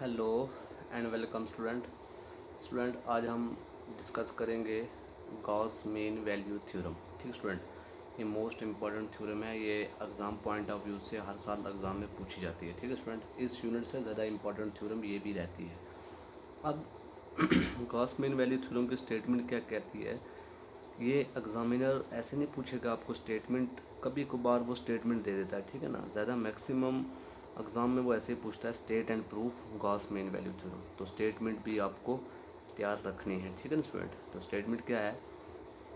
Hello and welcome student आज हम discuss करेंगे गॉस मीन वैल्यू थ्योरम। ठीक स्टूडेंट, ये मोस्ट इम्पॉर्टेंट थ्योरम है। ये एग्ज़ाम पॉइंट ऑफ व्यू से हर साल एग्ज़ाम में पूछी जाती है। ठीक है स्टूडेंट, इस यूनिट से ज़्यादा इम्पॉर्टेंट थ्योरम ये भी रहती है। अब गॉस मीन वैल्यू थ्योरम की स्टेटमेंट क्या कहती है, ये एग्जामिनर ऐसे नहीं पूछेगा आपको स्टेटमेंट, कभी कभार वो स्टेटमेंट दे देता है। ठीक है ना, ज़्यादा मैक्सिमम एग्ज़ाम में वो ऐसे ही पूछता है state and proof Gauss mean value theorem. तो स्टेटमेंट भी आपको तैयार रखनी है। ठीक है ना स्टूडेंट, तो स्टेटमेंट क्या है,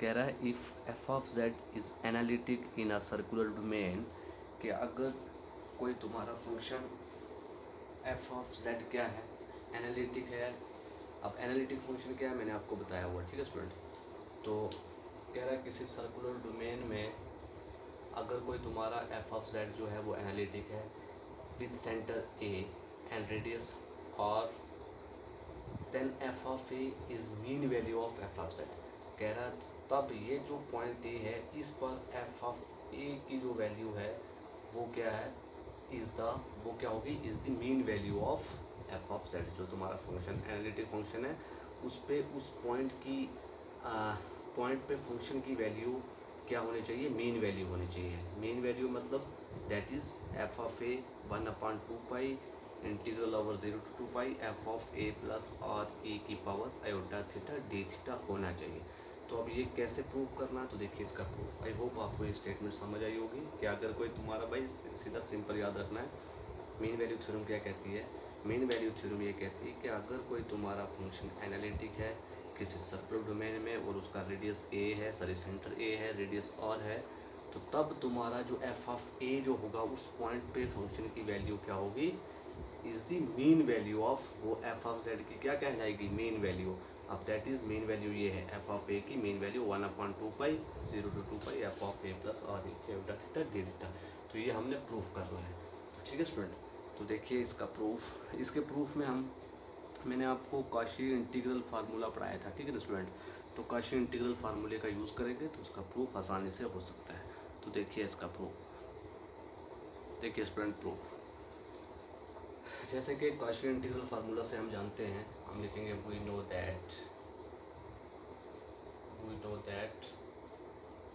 कह रहा है if F of Z is analytic in a circular domain, कि अगर कोई तुम्हारा फंक्शन एफ ऑफ जेड क्या है, एनालिटिक है। अब एनालिटिक फंक्शन क्या है मैंने आपको बताया हुआ। ठीक है स्टूडेंट, तो कह रहा है किसी सर्कुलर डोमेन में अगर कोई तुम्हारा एफ ऑफ जेड जो है वो एनालिटिक है with centre a and radius और then f of a is mean value of f of z. कह रहा तब ये जो पॉइंट ए है इस पर एफ ऑफ ए की जो वैल्यू है वो क्या है, इज़ द, वो क्या होगी, is the mean value of f of Z. जो तुम्हारा फंक्शन एनालिटिक फंक्शन है उस पे उस पॉइंट की पॉइंट पे फंक्शन की वैल्यू क्या होनी चाहिए, मीन वैल्यू होनी चाहिए। मीन वैल्यू मतलब that is F of A 1/2 pi integral over 0 to 2 pi f of a plus और ए की power iota theta D theta होना चाहिए। तो अब ये कैसे प्रूव करना है, तो देखिए इसका प्रूफ। आई होप आपको ये स्टेटमेंट समझ आई होगी कि अगर कोई तुम्हारा भाई सीधा सिंपल याद रखना है, मीन वैल्यू थ्योरम क्या कहती है। मीन वैल्यू थ्योरम ये कहती है कि अगर कोई तुम्हारा फंक्शन एनालिटिक है किसी सर्कुलर डोमेन में और उसका रेडियस ए है, सॉरी सेंटर ए है, रेडियस और है, तो तब तुम्हारा जो एफ ऑफ ए जो होगा उस पॉइंट पे फंक्शन की वैल्यू क्या होगी, is the mean value of, वो एफ ऑफ जेड की क्या कहलाएगी, मीन वैल्यू। अब दैट इज़ मीन वैल्यू ये है एफ ऑफ ए की mean value 1/2 pi 0 to 2 pi f of a plus और थीटा डी थीटा। तो ये हमने प्रूफ करना है। तो ठीक है स्टूडेंट, तो देखिए इसका प्रूफ। इसके प्रूफ में मैंने आपको काशी इंटीग्रल फार्मूला पढ़ाया था। ठीक है स्टूडेंट, तो काशी इंटीग्रल फार्मूले का यूज़ करेंगे तो उसका प्रूफ आसानी से हो सकता है। तो देखिए इसका प्रूफ, देखिए स्टूडेंट प्रूफ। जैसे कि काशी इंटीग्रल फार्मूला से हम जानते हैं, हम लिखेंगे वी नो दैट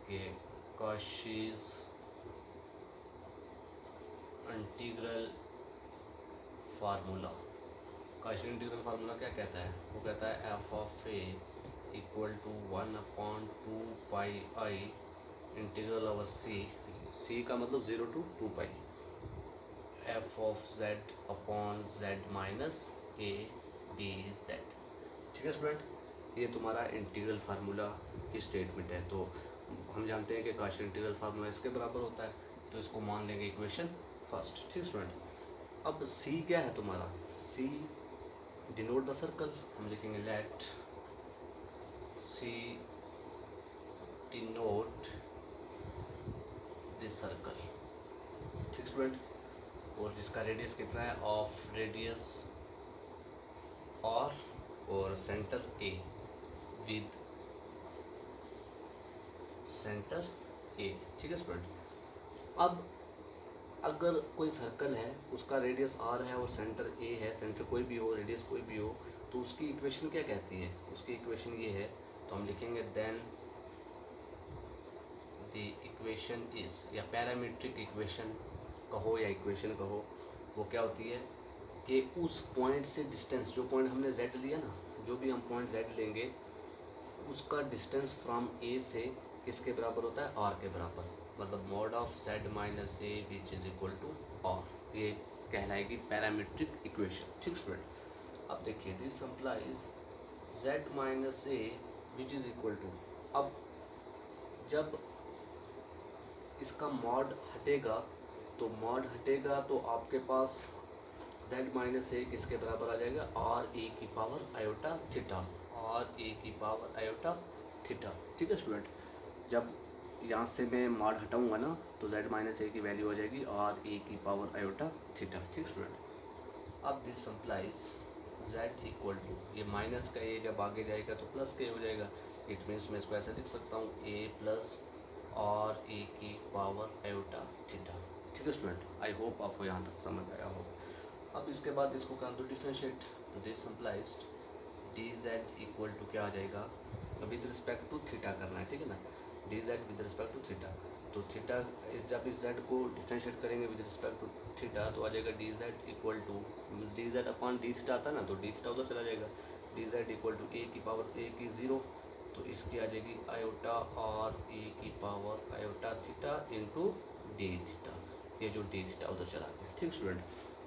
कि Cauchy's integral formula, Cauchy integral formula क्या कहता है, वो कहता है f of a equal to 1/2 pi integral over c का मतलब 0 to 2 pi f of Z upon Z minus a d z. ठीक है स्टूडेंट, ये तुम्हारा इंटीग्रल फार्मूला की स्टेटमेंट है। तो हम जानते हैं कि काशी इंटीग्रल फार्मूला इसके बराबर होता है, तो इसको मान लेंगे इक्वेशन फर्स्ट। ठीक है स्टूडेंट, अब सी क्या है तुम्हारा, सी डिनोट द सर्कल, हम लिखेंगे let see denote this circle. ठीक स्टूडेंट, और जिसका रेडियस कितना है, ऑफ रेडियस और सेंटर ए विद सेंटर ए। ठीक है स्टूडेंट, अब अगर कोई सर्कल है उसका रेडियस आर है और सेंटर ए है, सेंटर कोई भी हो रेडियस कोई भी हो, तो उसकी इक्वेशन क्या कहती है, उसकी इक्वेशन ये है, तो हम लिखेंगे देन द इक्वेशन इज, या पैरामीट्रिक इक्वेशन कहो या इक्वेशन कहो, वो क्या होती है कि उस पॉइंट से डिस्टेंस, जो पॉइंट हमने z लिया ना, जो भी हम पॉइंट z लेंगे उसका डिस्टेंस फ्रॉम ए से किसके बराबर होता है, r के बराबर, मतलब mod of z minus A which is equal to r, ये कहलाएगी पैरामीट्रिक इक्वेशन। ठीक स्टूडेंट, अब देखिए this implies z minus A which is equal to, अब जब इसका मॉड हटेगा तो आपके पास z माइनस ए किसके बराबर आ जाएगा, आर ए की power iota theta, R A की पावर आयोटा थीटा। ठीक है स्टूडेंट, जब यहाँ से मैं मॉड हटाऊंगा ना तो z माइनस ए की वैल्यू आ जाएगी आर ए की पावर आयोटा थीटा। ठीक स्टूडेंट, अब this simplifies z equal to, ये माइनस का ए जब आगे जाएगा तो प्लस के हो जाएगा, इट मीन्स मैं इसको ऐसे लिख सकता हूँ a प्लस आर ए की पावर आयोटा थीटा। ठीक है स्टूडेंट, आई होप आपको यहाँ तक समझ आया हो। अब इसके बाद इसको कर दो डिफरेंशिएट, तो this implies D Z equal to क्या आ जाएगा, विद रिस्पेक्ट टू थीटा करना है, ठीक है ना, D Z with respect to theta. तो थीटा जब इस जेड को डिफरेंशिएट करेंगे विद रिस्पेक्ट टू थीटा तो आ जाएगा D Z equal to D Z upon D theta आता है ना, तो डी थीटा उधर चला जाएगा, D Z equal to A की पावर ए की 0, तो इसकी आ जाएगी आयोटा और ए की power iota theta into d theta, ये जो डी थीटा उधर चला गया, ठीक स्टूडेंट।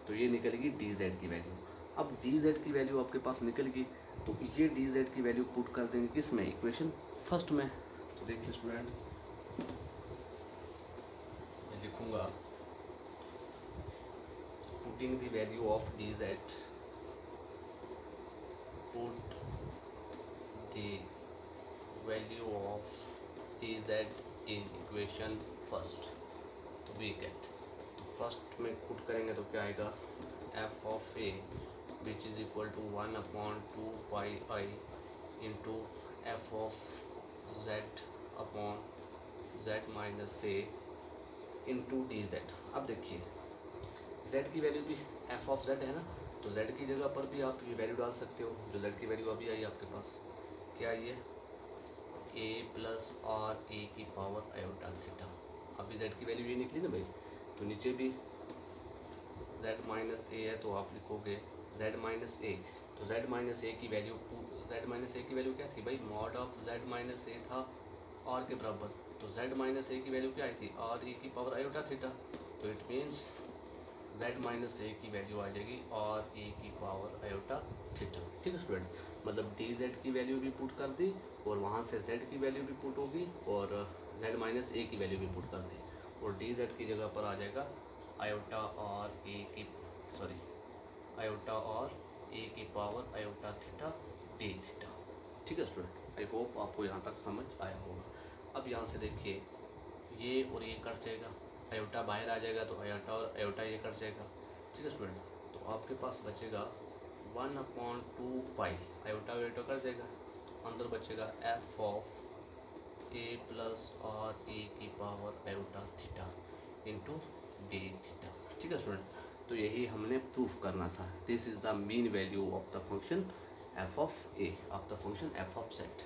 तो ये निकलेगी डी जेड की वैल्यू। अब डी जेड की वैल्यू आपके पास निकल गई, तो ये डी जेड की वैल्यू पुट कर देंगे किस में, इक्वेशन फर्स्ट में। तो देखिए स्टूडेंट, मैं लिखूंगा putting the value of D Z, put the value of D Z in equation first, तो वी गेट, तो फर्स्ट में पुट करेंगे तो क्या आएगा, F of A which is equal to 1/2 pi I into F of Z upon Z minus A into D Z. अब देखिए Z की वैल्यू भी एफ ऑफ जेड है ना, तो जेड की जगह पर भी आप ये वैल्यू डाल सकते हो, जो जेड की वैल्यू अभी आई आपके पास क्या आई है, ए प्लस आर ए की पावर आयोटा थीटा। अभी जेड की वैल्यू ये निकली ना भाई, तो नीचे भी जेड माइनस ए है, तो आप लिखोगे जेड माइनस ए, तो जेड माइनस ए की वैल्यू, जेड माइनस ए की वैल्यू क्या थी भाई, मॉड ऑफ जेड माइनस ए था आर के बराबर, तो जेड माइनस ए की वैल्यू क्या आई थी, आर ए की पावर आयोटा थीटा, तो इट मीन्स जेड माइनस ए की वैल्यू आ जाएगी आर ए की पावर आयोटा थीटा, ठीक है स्टूडेंट। मतलब डी जेड की वैल्यू भी पुट कर दी और वहाँ से जेड की वैल्यू भी पुट होगी और जेड माइनस ए की वैल्यू भी पुट कर दी, और डी जेड की जगह पर आ जाएगा आयोटा और ए की आयोटा और ए की power iota theta D theta, ठीक है स्टूडेंट। आई होप आपको यहाँ तक समझ आया होगा। अब यहाँ से देखिए ये और ये कट जाएगा, आयोटा बाहर आ जाएगा तो आयोटा और आयोटा ये कट जाएगा, ठीक है स्टूडेंट। तो आपके पास बचेगा 1/2 पाई, आयोटा आयोटा कट जाएगा, तो अंदर बचेगा f of a plus r ए की power iota theta into d theta, ठीक है स्टूडेंट। तो यही हमने प्रूफ करना था, this is the mean value of the function f of a of the function f of z,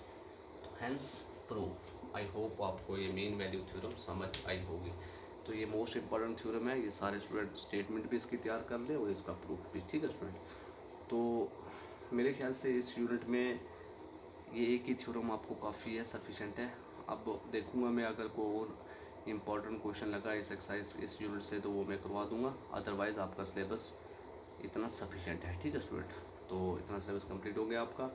तो हैंस प्रूफ। आई होप आपको ये मीन वैल्यू थ्योरम समझ आई होगी। तो ये मोस्ट इंपॉर्टेंट थ्योरम है, ये सारे स्टूडेंट स्टेटमेंट भी इसकी तैयार कर ले और इसका प्रूफ भी, ठीक है स्टूडेंट। तो मेरे ख्याल से इस यूनिट में ये एक ही थ्योरम आपको काफ़ी है, सफिशेंट है। अब देखूंगा मैं अगर कोई और इम्पॉर्टेंट क्वेश्चन लगा इस एक्सरसाइज इस यूनिट से तो वो मैं करवा दूंगा, अदरवाइज़ आपका सिलेबस इतना सफिशेंट है, ठीक है स्टूडेंट। तो इतना सिलेबस कंप्लीट हो गया आपका,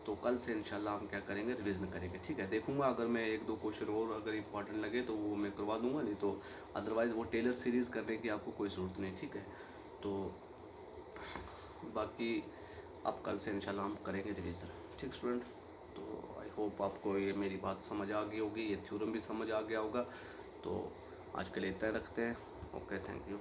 तो कल से इंशाल्लाह हम क्या करेंगे, रिवीजन करेंगे, ठीक है। देखूंगा अगर मैं 1-2 क्वेश्चन और अगर इंपॉर्टेंट लगे तो वो मैं करवा दूंगा, नहीं तो अदरवाइज़ वो टेलर सीरीज़ करने की आपको कोई ज़रूरत नहीं, ठीक है। तो बाकी अब कल से इंशाल्लाह हम करेंगे रिवीजन, ठीक स्टूडेंट। तो आई होप आपको ये मेरी बात समझ आ गई होगी, ये थ्योरम भी समझ आ गया होगा। तो आज के लिए इतना रखते हैं, ओके, थैंक यू।